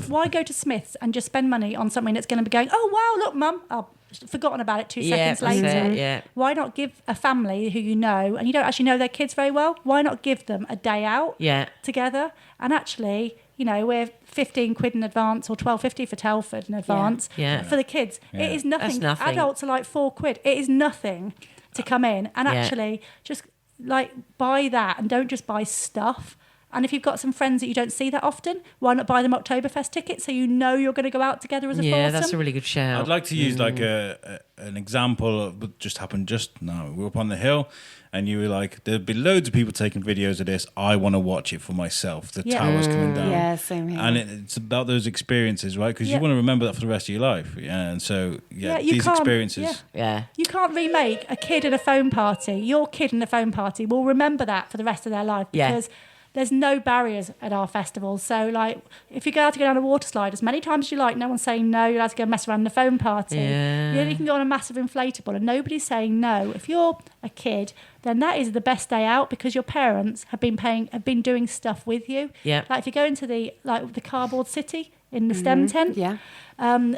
why go to Smith's and just spend money on something that's going to be going, oh, wow, look, Mum, I've forgotten about it 2 seconds later. Why not give a family who you know, and you don't actually know their kids very well, why not give them a day out together? And actually, we're 15 quid in advance or $12.50 for Telford in advance for the kids. It is nothing. That's nothing. Adults are like 4 quid. It is nothing to come in and actually just like buy that, and don't just buy stuff. And if you've got some friends that you don't see that often, why not buy them Oktoberfest tickets so you're going to go out together as a foursome? Yeah, that's a really good shout. I'd like to use like an example of what just happened just now. We were up on the hill, and you were like, there'd be loads of people taking videos of this. I want to watch it for myself. The towers coming down. Yeah, same here. And it's about those experiences, right? Because you want to remember that for the rest of your life. Yeah, and so, these experiences. You can't remake a kid at a phone party. Your kid in a phone party will remember that for the rest of their life because there's no barriers at our festivals. So, like, if you go out to go down a water slide as many times as you like, no one's saying no. You're allowed to go mess around in a phone party. You can go on a massive inflatable and nobody's saying no. If you're a kid, then that is the best day out because your parents have been doing stuff with you. Yeah. Like if you go into the cardboard city in the STEM tent,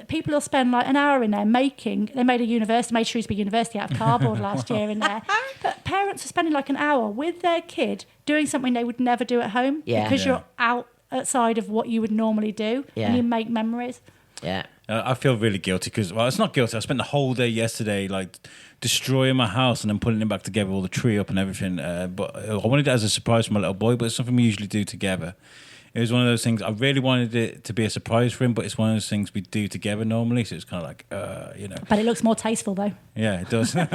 people will spend like an hour in there they made Shrewsbury University out of cardboard last year in there. But parents are spending like an hour with their kid doing something they would never do at home because you're outside of what you would normally do and you make memories. Yeah. I feel really guilty because, it's not guilty. I spent the whole day yesterday, like, destroying my house and then putting it back together, all the tree up and everything. But I wanted it as a surprise for my little boy, but it's something we usually do together. it was one of those things. I really wanted it to be a surprise for him, but it's one of those things we do together normally. So it's kind of like, But it looks more tasteful though. Yeah, it does. Yeah.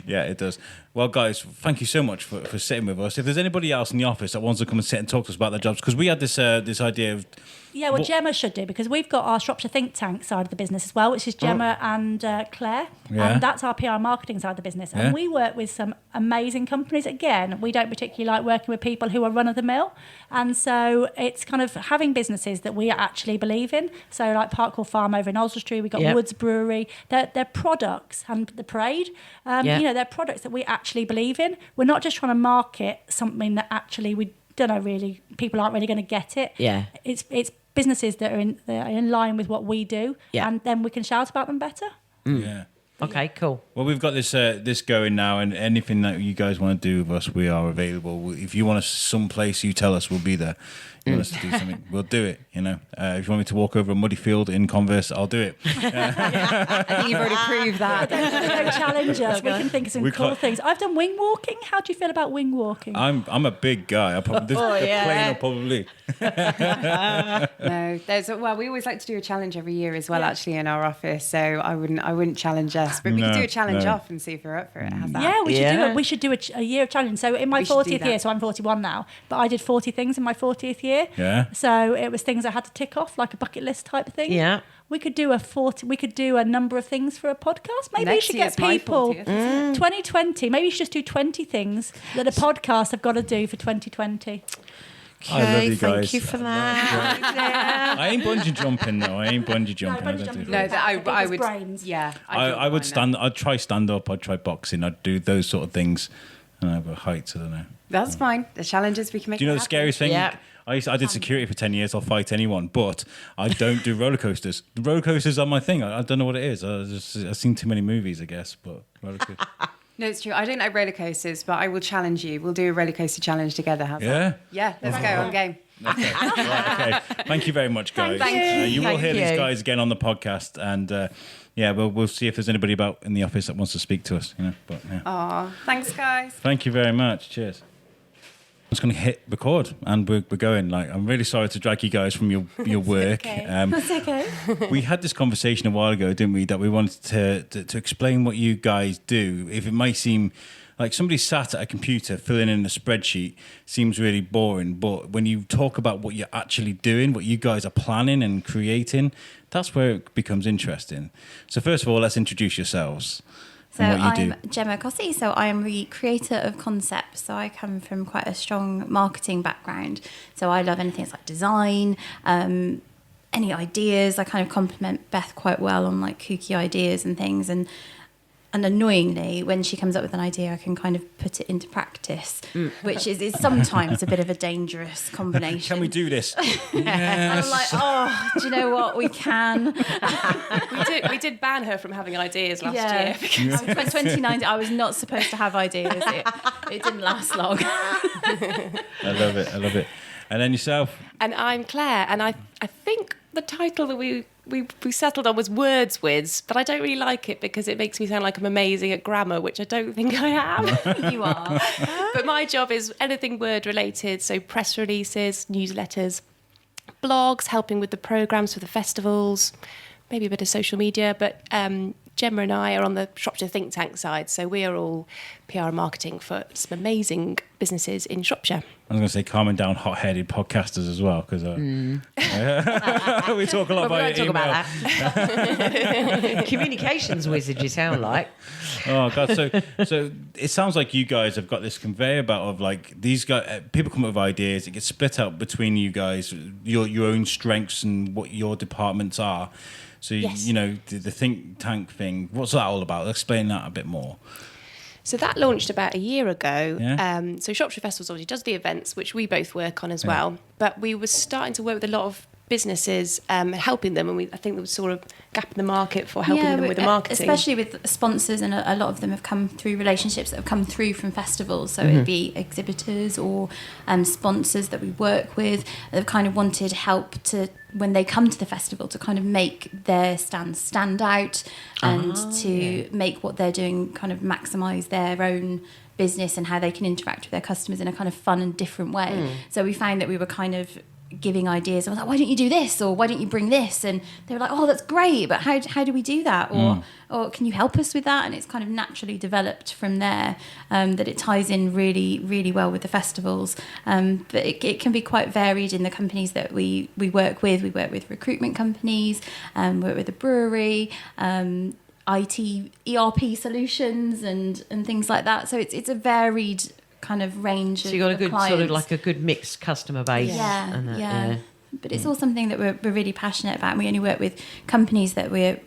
Yeah, it does. Well, guys, thank you so much for sitting with us. If there's anybody else in the office that wants to come and sit and talk to us about their jobs, because we had this idea of... Yeah, well, Gemma should do, because we've got our Shropshire think tank side of the business as well, which is Gemma and Claire. Yeah. And that's our PR marketing side of the business. Yeah. And we work with some amazing companies. Again, we don't particularly like working with people who are run-of-the-mill. And so it's kind of having businesses that we actually believe in. So like Parkhill Farm over in Oswestry, we've got Woods Brewery. They're products, and the Parade. They're products that we actually believe in. We're not just trying to market something that actually we don't know really, people aren't really going to get it. Yeah. It's businesses that are in line with what we do, and then we can shout about them better. Yeah. Okay, cool. Well, we've got this going now, and anything that you guys want to do with us, we are available. If you want us someplace, you tell us, we'll be there. You want us to do something, we'll do it. If you want me to walk over a muddy field in Converse, I'll do it. I think you've already proved that. Don't challenge us. We can think of some cool things. I've done wing walking. How do you feel about wing walking? I'm a big guy. I probably the plane will probably. No, we always like to do a challenge every year as well, actually, in our office. So I wouldn't challenge us, but we could do a challenge off and see if we're up for it. How's that? Yeah, we should do a year of challenge. So in my 40th year, so I'm 41 now, but I did 40 things in my 40th year. Yeah. So it was things I had to tick off, like a bucket list type of thing. Yeah. We could do a number of things for a podcast. Maybe you should get people 2020. Maybe you should just do 20 things that a podcast have got to do for 2020. I love you Okay, thank guys. you for that. I ain't bungee jumping though. I would. Brains. Yeah, I would stand. I'd try stand up. I'd try boxing. I'd do those sort of things. But heights, I don't know. That's fine. The challenges we can make. Do you know the scariest thing? Yeah. I did security for 10 years. I'll fight anyone, but I don't do roller coasters. The roller coasters are my thing. I don't know what it is. I've seen too many movies, I guess. But roller coasters. No, it's true. I don't like roller coasters, but I will challenge you. We'll do a roller coaster challenge together. How's that? Yeah, let's go on game. Okay. Right, okay. Thank you very much, guys. Thank you. You will Thank hear you. these guys again on the podcast, and we'll see if there's anybody about in the office that wants to speak to us. But yeah. Aw, thanks, guys. Thank you very much. Cheers. I'm just going to hit record, and we're going. I'm really sorry to drag you guys from your work. Okay. That's okay. We had this conversation a while ago, didn't we? That we wanted to explain what you guys do. If it might seem like somebody sat at a computer filling in a spreadsheet, seems really boring. But when you talk about what you're actually doing, what you guys are planning and creating, that's where it becomes interesting. So first of all, let's introduce yourselves. So I'm Gemma Cossie, so I am the creator of concepts. So I come from quite a strong marketing background. So I love anything that's like design, any ideas. I kind of complement Beth quite well on like kooky ideas and things. And annoyingly, when she comes up with an idea, I can kind of put it into practice, which is sometimes a bit of a dangerous combination. Can we do this? And I'm like, do you know what? We can. We did ban her from having ideas last year. Because 2019, I was not supposed to have ideas. It didn't last long. I love it. And then yourself? And I'm Claire, and I think the title that we settled on was Words With, but I don't really like it because it makes me sound like I'm amazing at grammar, which I don't think I am. You are. But my job is anything word related, so press releases, newsletters, blogs, helping with the programmes for the festivals, maybe a bit of social media, but Gemma and I are on the Shropshire think tank side, so we are all PR and marketing for some amazing businesses in Shropshire. I was going to say calming down hot-headed podcasters as well, because we talk a lot about talk about that. Communications wizard, you sound like. Oh God! So it sounds like you guys have got this conveyor belt of like these guys. People come up with ideas. It gets split up between you guys, your own strengths and what your departments are. So Yes. the think tank thing. What's that all about? Explain that a bit more. So that launched about a year ago. Yeah. So Shropshire Festivals obviously does the events, which we both work on as well. But we were starting to work with a lot of businesses, helping them, and I think there was sort of gap in the market for helping them with the marketing, especially with sponsors, and a lot of them have come through relationships that have come through from festivals. So it'd be exhibitors or sponsors that we work with that have kind of wanted help to, when they come to the festival, to kind of make their stands stand out and to make what they're doing kind of maximise their own business and how they can interact with their customers in a kind of fun and different way. So we found that we were kind of giving ideas. I was like, why don't you do this, or why don't you bring this? And they were like, oh, that's great, but how do we do that, or can you help us with that? And it's kind of naturally developed from there, that it ties in really, really well with the festivals. But it can be quite varied in the companies that we work with. We work with recruitment companies, work with a brewery, IT, ERP solutions, and things like that. So it's a varied kind of range. So you got a good clients. sort of like a good mixed customer base. Yeah. But it's all something that we're really passionate about, and we only work with companies that we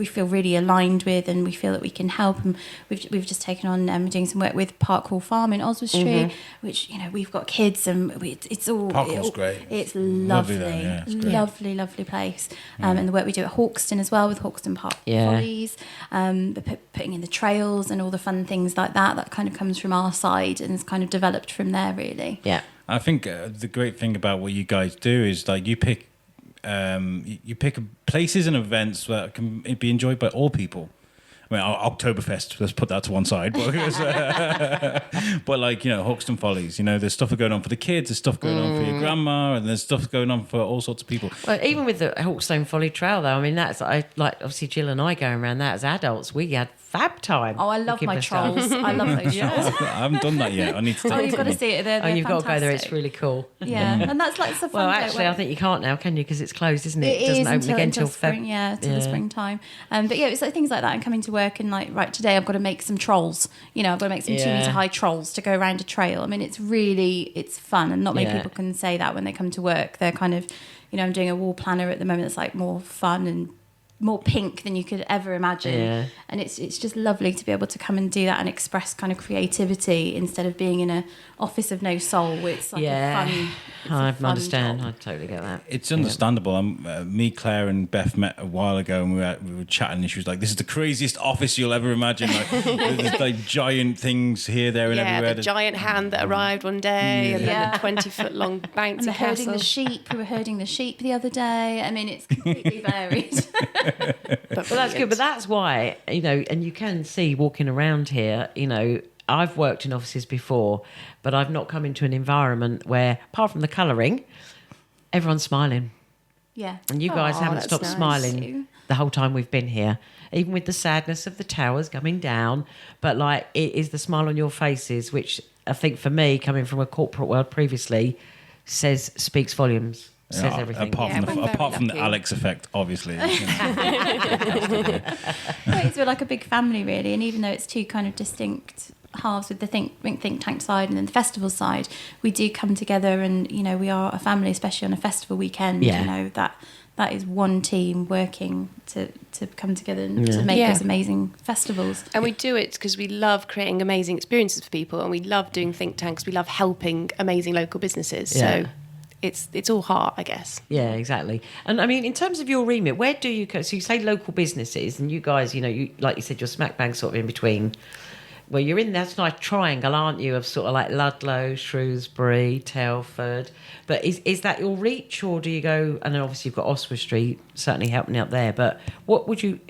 feel really aligned with, and we feel that we can help. And we've just taken on doing some work with Parkhall Farm in Oswestry, which, you know, we've got kids, and it's all Parkhall's great. It's lovely, It's great. lovely place. And the work we do at Hawkston as well with Hawkston Park Follies, putting in the trails and all the fun things like that kind of comes from our side, and it's kind of developed from there, really. Yeah. I think the great thing about what you guys do is like you pick places and events that can be enjoyed by all people. I mean, Oktoberfest, let's put that to one side. But like, you know, Hawkston Follies, you know, there's stuff going on for the kids, there's stuff going on for your grandma, and there's stuff going on for all sorts of people. Well, even with the Hawkstone Folly Trail, though, I mean, that's obviously Jill and I going around that as adults. We had fab time. Oh, I love my trolls. I love those trolls. I haven't done that yet. I need to. You've got to see it. They're You've got to go there. It's fantastic. really cool. Yeah, and that's like the fun. Well, bit actually, where- I think you can't now, can you? Because it's closed, isn't it? It doesn't is open again until till spring, till the springtime. But yeah, it's like things like that, and coming to work and like, right, today I've got to make some trolls. You know, I've got to make some 2 metre high trolls to go around a trail. I mean, it's fun, and not many people can say that when they come to work. They're kind of, you know, I'm doing a wall planner at the moment that's like more fun and more pink than you could ever imagine, and it's just lovely to be able to come and do that and express kind of creativity instead of being in a office of no soul. It's like a fun. I fun understand. job. I totally get that. It's understandable. Me, Claire, and Beth met a while ago, and we were chatting, and she was like, "This is the craziest office you'll ever imagine. Like, there's like giant things here, there, and everywhere." The giant hand that arrived one day, and then a 20-foot-long bouncy And they're herding castle. the sheep. We were herding the sheep the other day. I mean, it's completely varied. Well, that's good, but that's why, you know, and you can see walking around here, you know, I've worked in offices before, but I've not come into an environment where, apart from the colouring, everyone's smiling. Yeah. And you guys haven't that's stopped nice. smiling the whole time we've been here, even with the sadness of the towers coming down. But like, it is the smile on your faces, which I think for me, coming from a corporate world previously, speaks volumes. Says everything. Apart we're very from the lucky. Alex effect, obviously. We're like a big family, really. And even though it's two kind of distinct halves with the think tank side and then the festival side, we do come together, and, you know, we are a family, especially on a festival weekend. Yeah. You know, that is one team working to come together and to make those amazing festivals. And we do it because we love creating amazing experiences for people, and we love doing think tanks. We love helping amazing local businesses. Yeah. So it's all heart, I guess. Yeah, exactly. And I mean, in terms of your remit, where do you go? So you say local businesses, and you guys, you know, you like you said, you're smack bang sort of in between. Well, you're in that nice triangle, aren't you, of sort of like Ludlow, Shrewsbury, Telford. But is that your reach, or do you go? And then obviously you've got Oswestry certainly helping out there. But what would you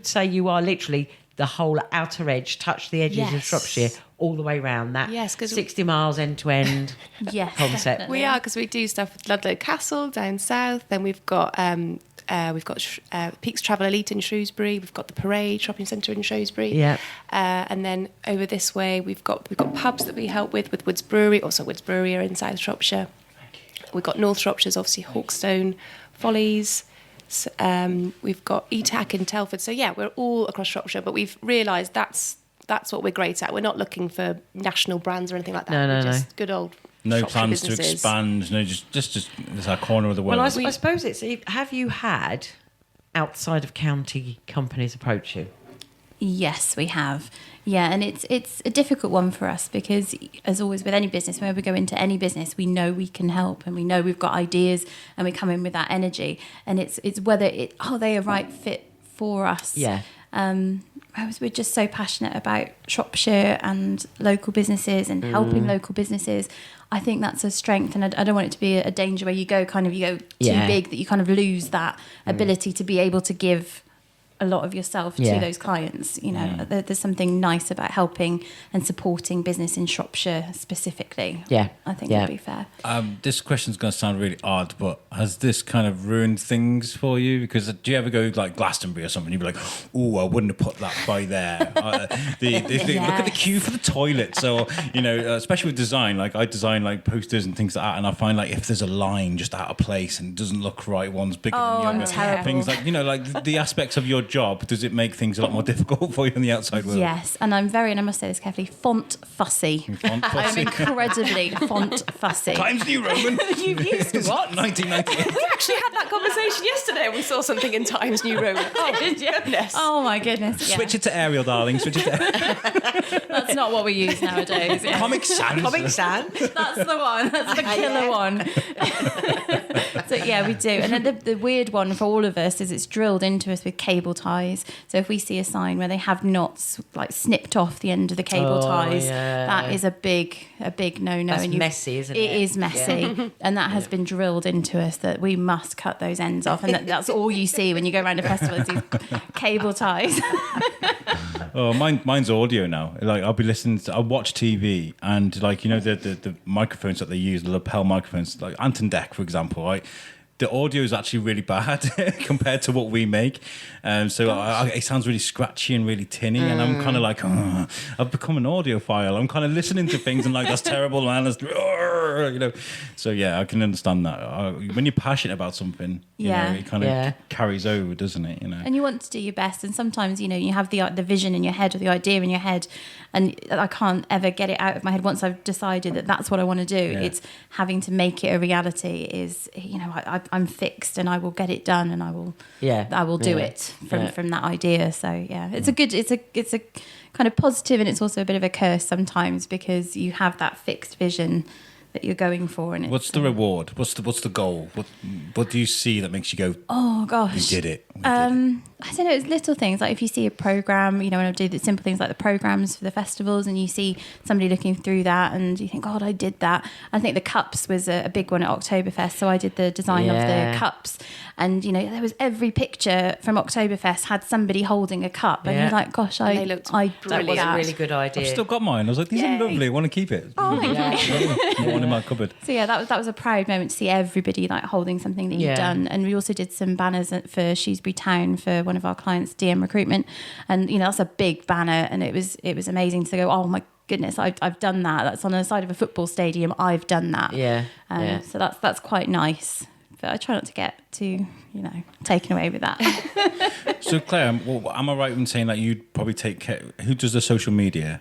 say you are literally the whole outer edge, touch the edges of Yes. Shropshire all the way round that? Yes, 'cause 60 miles end to end. Yes, Concept. definitely. We are, because we do stuff with Ludlow Castle down south. Then we've got Peaks Travel Elite in Shrewsbury. We've got the Parade Shopping Centre in Shrewsbury. Yeah. And then over this way, we've got pubs that we help with Woods Brewery. Also, Woods Brewery are in South Shropshire. We've got North Shropshire's obviously Hawkstone Follies. We've got ETAC in Telford. So yeah, we're all across Shropshire, but we've realised that's what we're great at. We're not looking for national brands or anything like that. No, We're no. just good old No Shropshire plans to businesses. expand. No, just it's our corner of the world. Well, I suppose have you had outside of county companies approach you? Yes, we have. Yeah, and it's a difficult one for us because, as always with any business, when we go into any business, we know we can help and we know we've got ideas and we come in with that energy. And it's whether are they a right fit for us? Yeah. We're just so passionate about Shropshire and local businesses and helping local businesses. I think that's a strength, and I don't want it to be a danger where you go too big that you kind of lose that ability to be able to give a lot of yourself to those clients. There's something nice about helping and supporting business in Shropshire specifically. I think would be fair. This question's going to sound really odd, but has this kind of ruined things for you? Because do you ever go like Glastonbury or something, you'd be like, oh, I wouldn't have put that by there. Look at the queue for the toilets. So especially with design, like I design like posters and things like that, and I find like if there's a line just out of place and it doesn't look right, one's bigger than the other. I'm terrible. Things like like the aspects of your job, does it make things a lot more difficult for you in the outside world? Yes, and I'm very, and I must say this carefully, font fussy. I'm incredibly font fussy. Times New Roman. You've used to what? 1998. We actually had that conversation yesterday and we saw something in Times New Roman. Oh, Did you? goodness. Oh my goodness. Yeah. Switch it to Arial, darling. Switch it to That's not what we use nowadays. Yeah. Comic Sans. Comic Sans. That's the one. That's the killer one. So yeah, we do. And then the weird one for all of us is it's drilled into us with cable ties. So if we see a sign where they have not like snipped off the end of the cable ties, that is a big no-no. That's messy, isn't it? It is messy. And that has been drilled into us that we must cut those ends off. And that's all you see when you go around a festival is these cable ties. Oh, mine's audio now. Like I'll be listening I watch TV and like the microphones that they use, the lapel microphones, like Anton Deck, for example, right? The audio is actually really bad compared to what we make. So it sounds really scratchy and really tinny. And I'm kind of like, I've become an audiophile. I'm kind of listening to things and like, that's terrible, man. That's, So yeah, I can understand that. When you're passionate about something, it kind of carries over, doesn't it? And you want to do your best. And sometimes, you have the vision in your head or the idea in your head. And I can't ever get it out of my head once I've decided that that's what I want to do. Yeah. It's having to make it a reality is, I'm fixed and I will get it done and I will do it from that idea. So yeah, it's a kind of positive, and it's also a bit of a curse sometimes because you have that fixed vision that you're going for. And what's the reward? What's the goal? What do you see that makes you go, oh gosh, we did it? I don't know, it's little things like if you see a program, when I do the simple things like the programs for the festivals and you see somebody looking through that and you think, God, I did that. I think the cups was a big one at Oktoberfest, so I did the design of the cups, and there was every picture from Oktoberfest had somebody holding a cup, and you're like, gosh, I that was a really good idea. I've still got mine. I was like, these are lovely, I want to keep it. Oh, thank you. One in my cupboard. So yeah, that was a proud moment to see everybody like holding something that you've done. And we also did some banners for Shrewsbury Town for one of our clients, DM Recruitment, and that's a big banner, and it was amazing to go, oh my goodness, I've done that. That's on the side of a football stadium. I've done that. So that's quite nice. But I try not to get too, taken away with that. So Claire, am I right in saying that you'd probably take care? Who does the social media?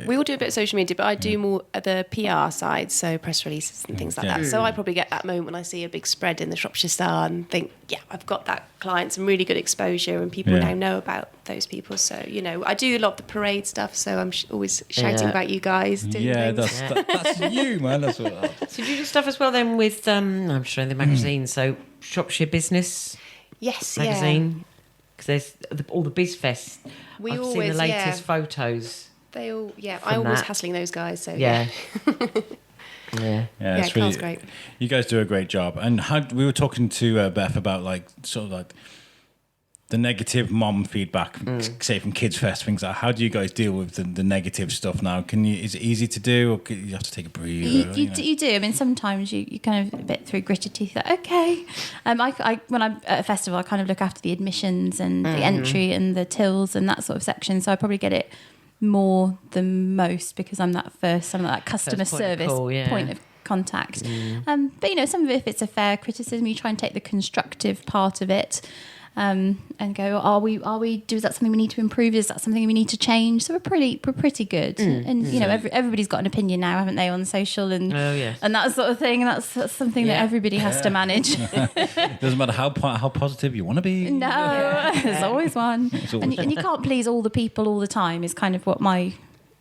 We all do a bit of social media, but I do more at the PR side, so press releases and things like that. So I probably get that moment when I see a big spread in the Shropshire Star and think, I've got that client, some really good exposure, and people now know about those people. So, I do a lot of the parade stuff, so I'm always shouting about you guys. Doing things. That's you, man. That's what. So do you do stuff as well then with, I'm showing the magazine, so Shropshire Business magazine? Because there's all the BizFest. I've seen the latest photos. They all, I always hassling those guys. So yeah, it's really great. You guys do a great job. And we were talking to Beth about sort of the negative mom feedback, say from Kids Fest, things like that. How do you guys deal with the negative stuff now? Is it easy to do, or you have to take a breather? You do. I mean, sometimes you kind of a bit through gritted teeth. Like, okay, when I'm at a festival, I kind of look after the admissions and the entry and the tills and that sort of section. So I probably get it more than most because I'm that customer service point of contact. But some of it, if it's a fair criticism, you try and take the constructive part of it. and go, is that something we need to improve? Is that something we need to change? So we're pretty good. And you know, everybody's got an opinion now, haven't they, on social and that sort of thing. That's something that everybody has to manage. Doesn't matter how positive you want to be. No, there's always one. And you can't please all the people all the time is kind of what my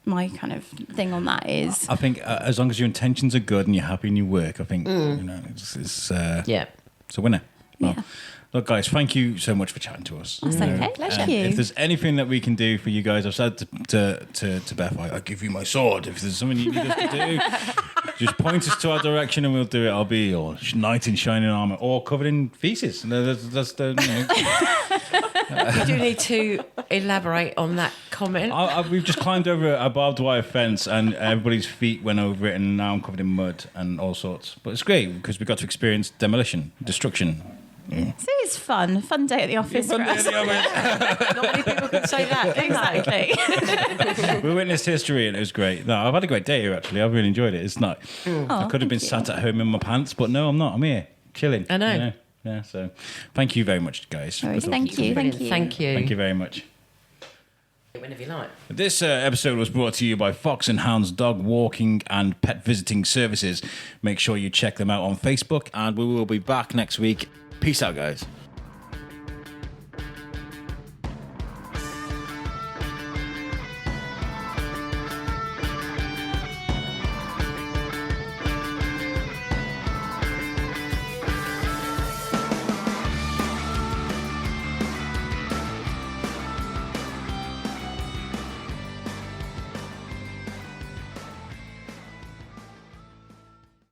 kind of thing on that is. I think as long as your intentions are good and you're happy in your work, I think you know it's a winner. Well, look, guys, thank you so much for chatting to us. That's okay. Pleasure. If there's anything that we can do for you guys, I've said to Beth, I give you my sword. If there's something you need us to do, just point us to our direction and we'll do it. I'll be all knight in shining armour or covered in feces. That's the. You do need to elaborate on that comment. We've just climbed over a barbed wire fence and everybody's feet went over it and now I'm covered in mud and all sorts. But it's great because we got to experience demolition, destruction. Yeah. So it's fun day at the office for us. Not many people can say that. Exactly. We witnessed history and it was great. No, I've had a great day here actually. I've really enjoyed it. It's not. I could have been sat at home in my pants, but no, I'm not. I'm here chilling. I know. You know? Yeah. So, thank you very much, guys. Thank you. Thank you. Thank you very much. Whenever you like. This episode was brought to you by Fox and Hounds Dog Walking and Pet Visiting Services. Make sure you check them out on Facebook, and we will be back next week. Peace out, guys.